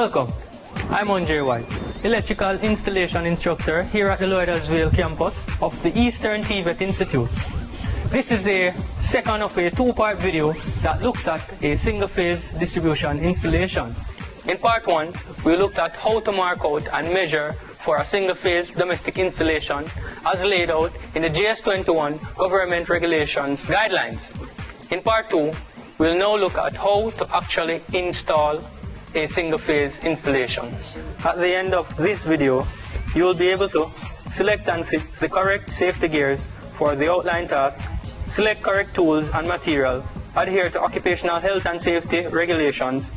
Welcome, I'm Andre White, electrical installation instructor here at the Lloydelsville campus of the Eastern TVET Institute. This is a second of a two-part video that looks at a single-phase distribution installation. In part one, we looked at how to mark out and measure for a single-phase domestic installation as laid out in the GS21 Government Regulations Guidelines. In part two, we'll now look at how to actually install a single-phase installation. At the end of this video, you will be able to select and fit the correct safety gears for the outline task, select correct tools and material, adhere to occupational health and safety regulations,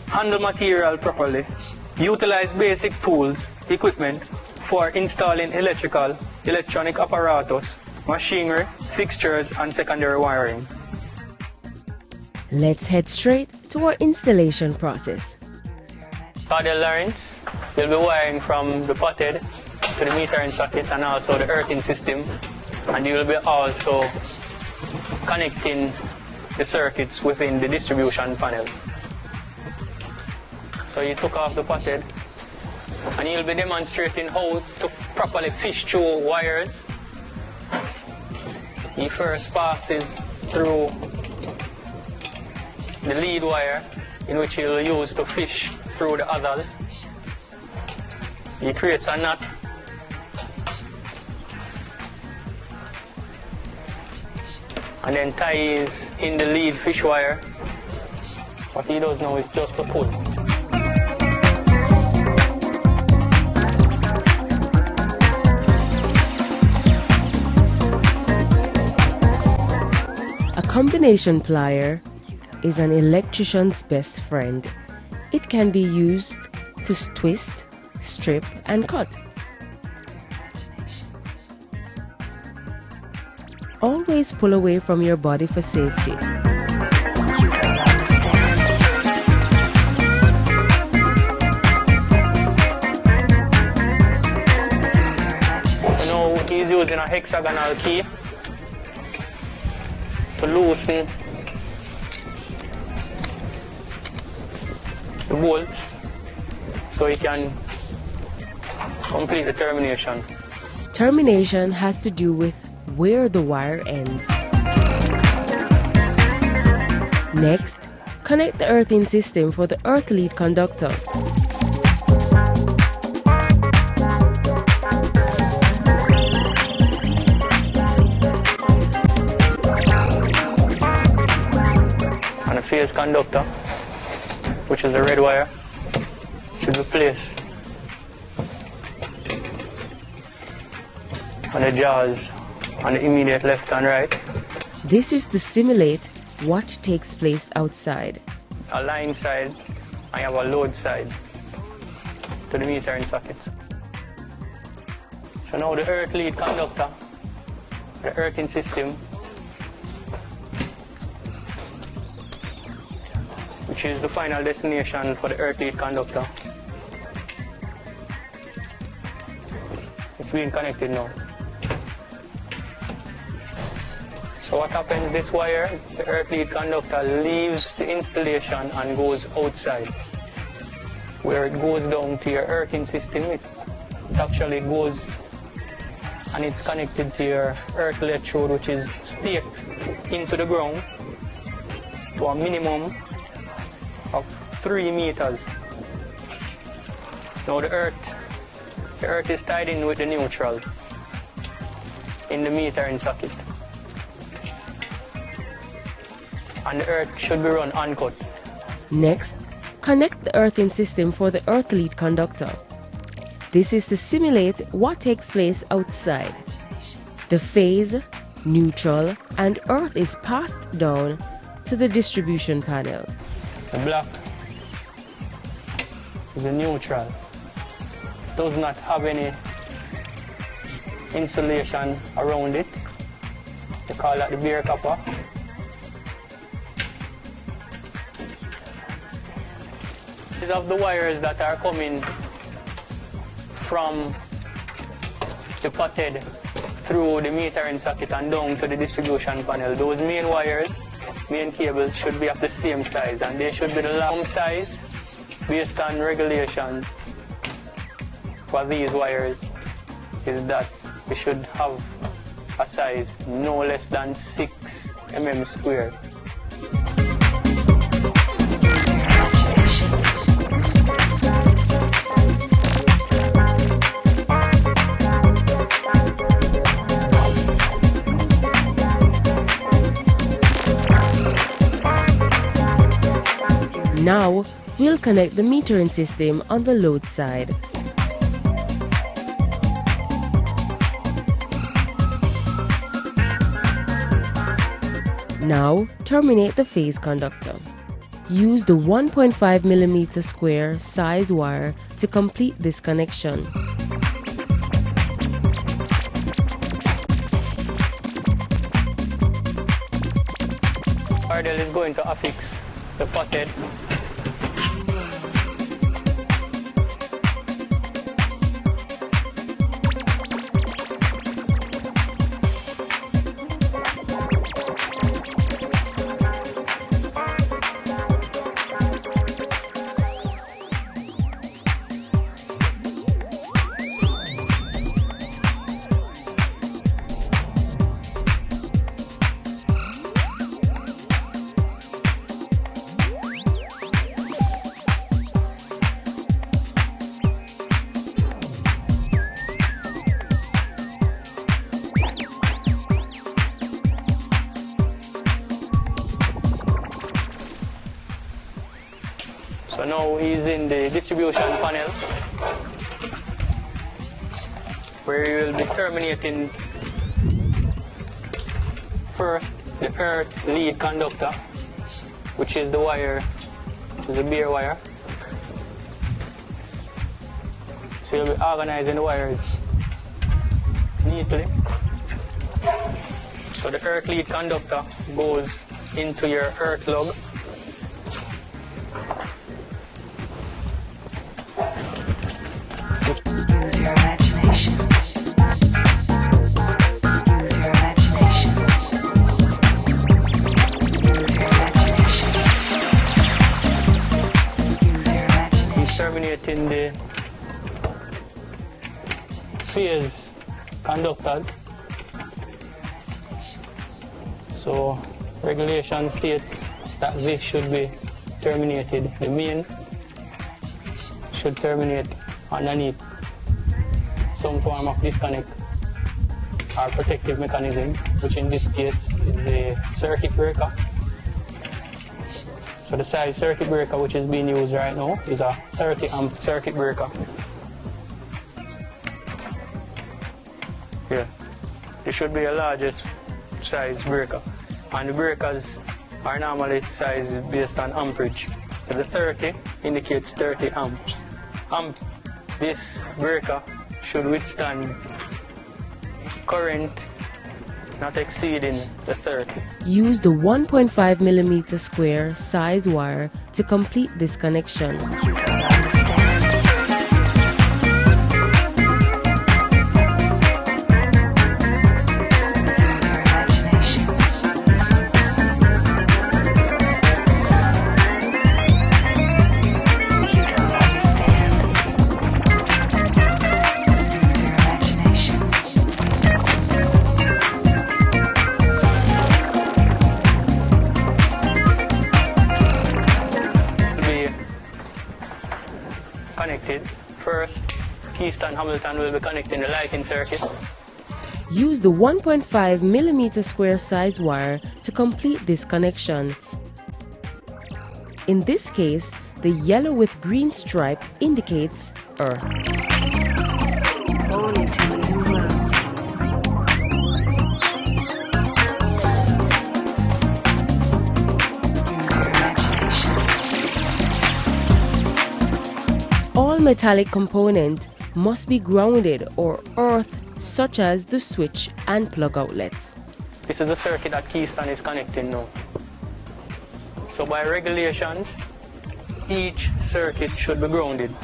handle material properly, utilize basic tools, equipment for installing electrical, electronic apparatus, machinery, fixtures and secondary wiring. Let's head straight to our installation process. For the lines, you'll be wiring from the potted to the metering socket and also the earthing system, and you will be also connecting the circuits within the distribution panel. So you took off the potted and you'll be demonstrating how to properly fish through wires. He first passes through the lead wire, in which you'll use to fish through the others. He creates a knot and then ties in the lead fish wire. What he does now is just to pull. A combination plier is an electrician's best friend. It can be used to twist, strip, and cut. Always pull away from your body for safety. So now he's using a hexagonal key to loosen the bolts so he can complete the termination. Termination has to do with where the wire ends. Next, connect the earthing system for the earth lead conductor. And a phase conductor, which is the red wire, should be placed on the jaws on the immediate left and right. This is to simulate what takes place outside. A line side, I have a load side to the metering sockets. So now the earth lead conductor, the earthing system, which is the final destination for the earth lead conductor. It's being connected now. So what happens, this wire, the earth lead conductor, leaves the installation and goes outside. Where it goes down to your earthing system, it actually goes and it's connected to your earth electrode, which is staked into the ground to a minimum of 3 meters. Now the earth is tied in with the neutral in the metering socket. And the earth should be run uncut. Next, connect the earthing system for the earth lead conductor. This is to simulate what takes place outside. The phase, neutral, and earth is passed down to the distribution panel. The black is the neutral. Does not have any insulation around it. We call that the bare copper. These are the wires that are coming from the potted through the metering socket and down to the distribution panel. Those main wires, main cables should be of the same size, and they should be the long size based on regulations for these wires is that we should have a size no less than 6 mm square. Now, we'll connect the metering system on the load side. Now, terminate the phase conductor. Use the 1.5 mm square size wire to complete this connection. Ardell is going to affix the pothead. So now he's in the distribution panel where he will be terminating first the earth lead conductor, which is the wire, which is the bare wire. So you'll be organizing the wires neatly. So the earth lead conductor goes into your earth lug. Use your imagination. Use your imagination. Use your imagination. Use your imagination. He's terminating the phase conductors. So regulation states that this should be terminated. The main should terminate underneath some form of disconnect or protective mechanism, which in this case is a circuit breaker. So the size circuit breaker which is being used right now is a 30 amp circuit breaker. Here, it should be a largest size breaker, and the breakers are normally sized based on amperage. So the 30 indicates 30 amps. This breaker should withstand current not exceeding the 30. Use the 1.5 mm square size wire to complete this connection. You don't understand. Use your imagination. You don't understand. Use your imagination. Will be connected. First, Keystone Hamilton will be connecting the lighting circuit. Use the 1.5 mm square size wire to complete this connection. In this case, the yellow with green stripe indicates Earth. Born into a new world. Use your imagination. All metallic components must be grounded or earthed, such as the switch and plug outlets. This is the circuit that Keystone is connecting now. So by regulations, each circuit should be grounded.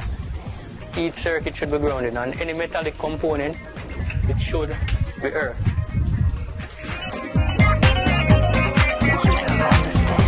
Each circuit should be grounded, and any metallic component, it should be earthed. You don't understand.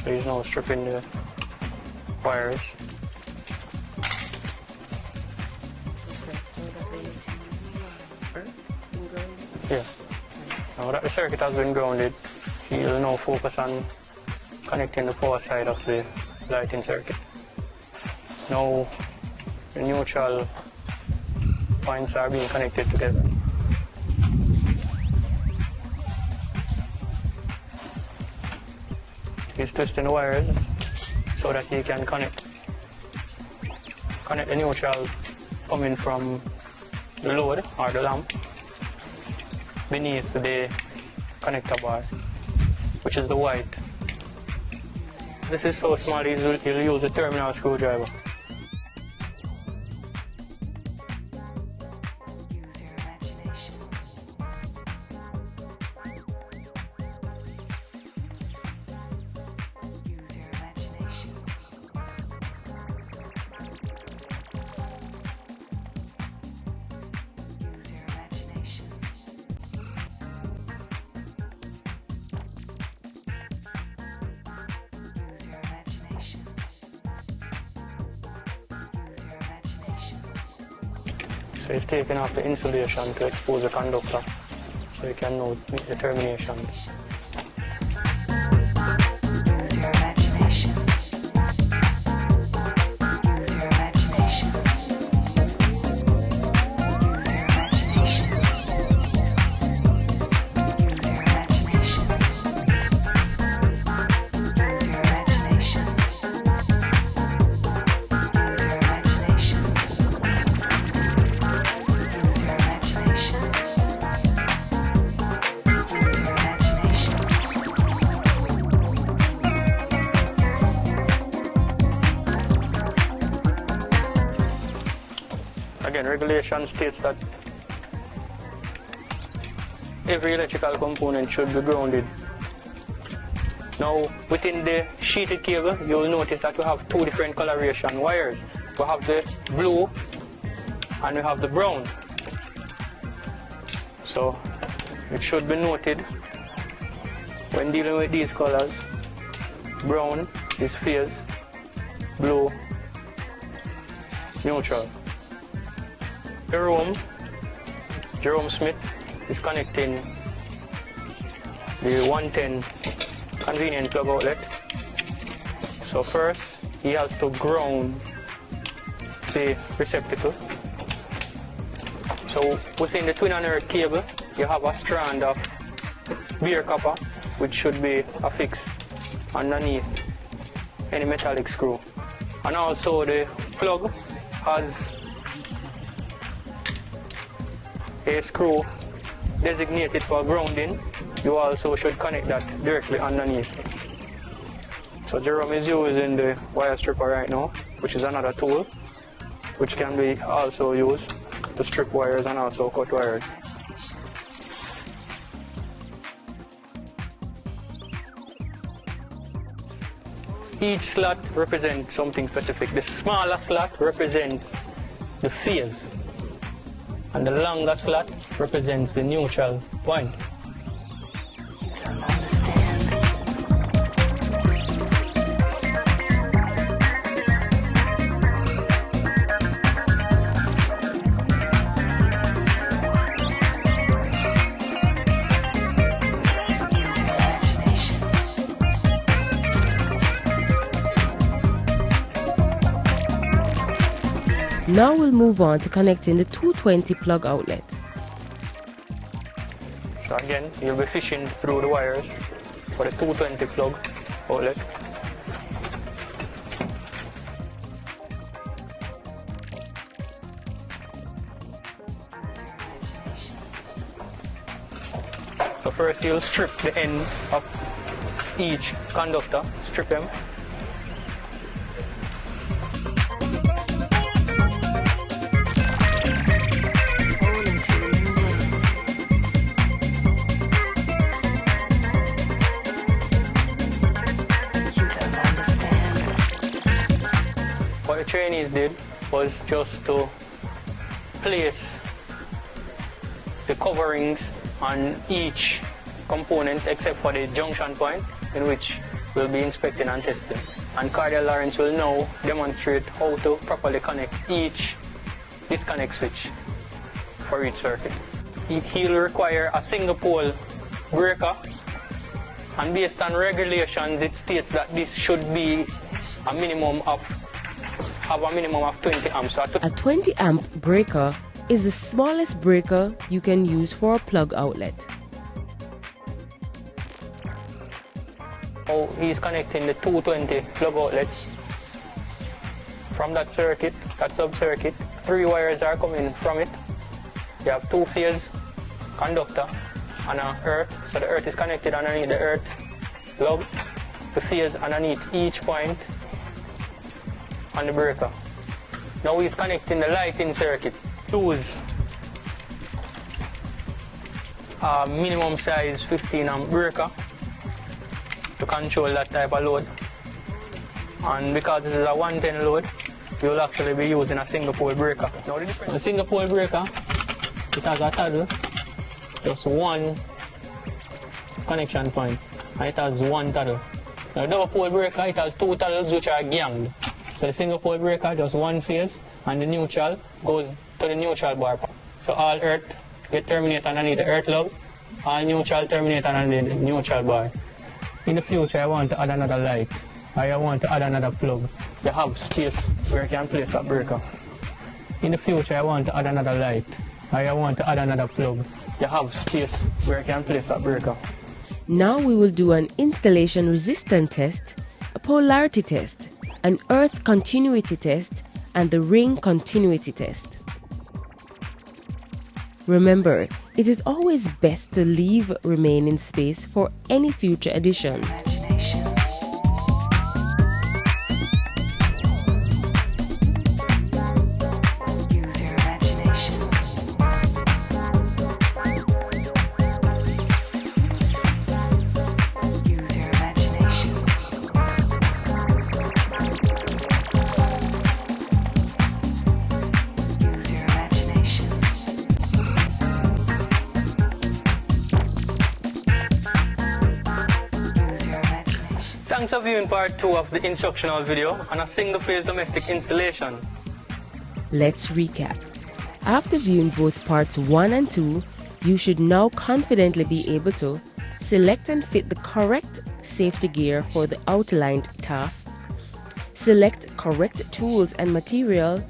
So he's now stripping the wires. Yeah. Now that the circuit has been grounded, he'll now focus on connecting the power side of the lighting circuit. Now the neutral points are being connected together. He's twisting the wires so that he can connect the neutral coming from the load or the lamp beneath the connector bar, which is the white. This is so small he'll use a terminal screwdriver. Use your imagination. Use your imagination. Use your imagination. Use your imagination. Use your imagination. So he's taking off the insulation to expose the conductor so he can note the terminations. Use your imagination. Use your imagination. Use your imagination. Use your imagination. Use your imagination. Use your imagination. Use your imagination. Use your imagination. Again, regulation states that every electrical component should be grounded. Now, within the sheeted cable, you will notice that we have two different coloration wires. We have the blue and we have the brown. So, it should be noted when dealing with these colors. Brown is phase, blue, neutral. Jerome Smith is connecting the 110 convenient plug outlet. So first, he has to ground the receptacle. So within the twin and earth cable, you have a strand of bare copper, which should be affixed underneath any metallic screw. And also the plug has a screw designated for grounding. You also should connect that directly underneath. So Jerome is using the wire stripper right now, which is another tool which can be also used to strip wires and also cut wires. Each slot represents something specific. The smaller slot represents the phase, and the longer slot represents the neutral point. You don't understand. Use your imagination. Now we'll move on to connecting the 220 plug outlet. So again, you'll be fishing through the wires for the 220 plug outlet. So first you'll strip the end of each conductor, strip them. Fall into a new world. You don't understand. What the trainees did was just to place the coverings on each component except for the junction point, in which will be inspecting and testing. And Cardial Lawrence will now demonstrate how to properly connect each disconnect switch for each circuit. He'll require a single pole breaker, and based on regulations it states that this should be a minimum of 20 amps. A 20 amp breaker is the smallest breaker you can use for a plug outlet. Now he's connecting the 220 plug outlet from that circuit, that sub-circuit. 3 wires are coming from it. You have 2-phase conductor and an earth, so the earth is connected underneath the earth lug. The phase underneath each point on the breaker. Now he's connecting the lighting circuit. Use a minimum size 15 amp breaker to control that type of load. And because this is a 110 load, you'll actually be using a single pole breaker. Now the single pole breaker, it has a toggle, just one connection point, and it has one toggle. Now the double pole breaker, it has 2 toggles which are ganged. So the single pole breaker, just one phase, and the neutral goes to the neutral bar. So all earth get terminated underneath the earth lug, all neutral terminate underneath the neutral bar. In the future, I want to add another light, or I want to add another plug. You have space where you can place that breaker. In the future, I want to add another light, or I want to add another plug. You have space where you can place that breaker. Now we will do an installation resistance test, a polarity test, an earth continuity test, and the ring continuity test. Remember, it is always best to leave remaining space for any future additions. Imagination. Use your imagination. Use your imagination. Use your imagination. Use your imagination. Thanks for viewing part 2 of the instructional video on a single-phase domestic installation. Let's recap. After viewing both parts 1 and 2, you should now confidently be able to select and fit the correct safety gear for the outlined tasks, select correct tools and material,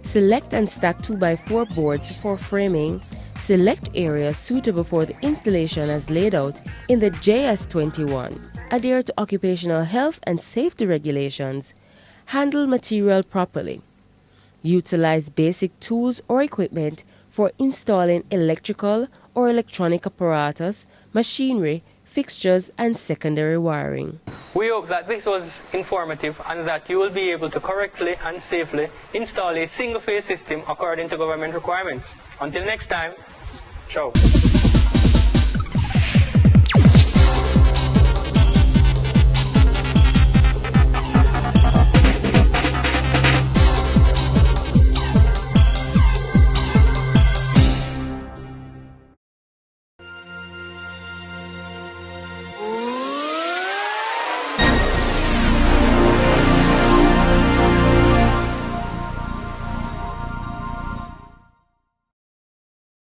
select and stack 2x4 boards for framing, select areas suitable for the installation as laid out in the JS21, adhere to occupational health and safety regulations, handle material properly, utilize basic tools or equipment for installing electrical or electronic apparatus, machinery, fixtures, and secondary wiring. We hope that this was informative and that you will be able to correctly and safely install a single-phase system according to government requirements. Until next time, ciao.